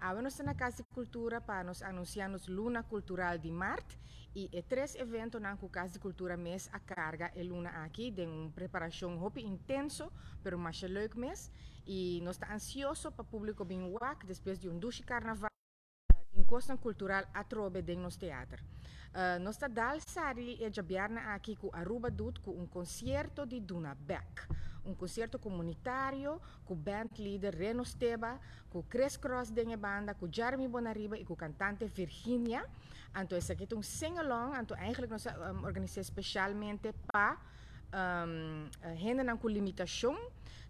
Abrimos na Casa de Cultura para nos anunciar nos Luna Cultural de Marte e três eventos na Casa de Cultura mês a carga é luna aqui, de uma preparação hopi intenso, pero mais leuk mês e nós está ansioso para o público bem wak depois de duche carnaval in Costa Cultural a trobe de nos teatro. Nós está dal sari e jabiarna aqui com Aruba Dut com concerto de Duna Beck. Concerto comunitário com band leader Reno Steba, com Chris Cross de banda, com Jeremy Bonariba e com cantante Virginia. Então, esse aqui é sing-along, então eigenlijk nós organizamos especialmente para gente com limitação.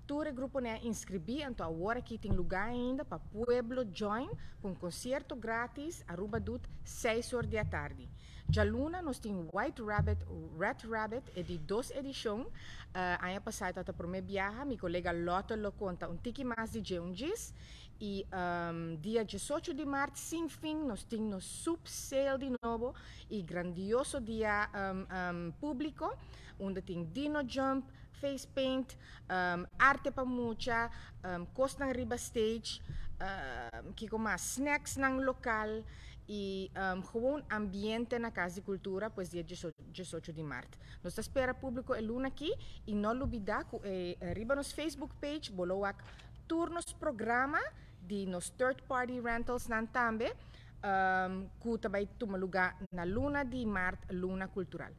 Todo o grupo né inscrevi, então agora aqui tem lugar ainda para Pueblo Join, com concerto grátis, Aruba Dut, 6 horas da tarde. Já luna nós temos White Rabbit, Red Rabbit, é de 2 edições. Ano passado, até por minha viagem, meu colega Lotte lo conta tiki mais de dias. E dia 18 de março, sem fim, nós temos sub sale de novo e grandioso dia público, onde tem Dino Jump, face paint, arte para mucha, costa riba stage, que mais snacks ng local e gewoon ambiente na Casa de Cultura, pois dia 18 de março. Nós espera público é luna aqui e não olvidar que riba nos Facebook page, bolowak turnos programa de nos third party rentals nan tambe, que também toma lugar na luna de março, luna cultural.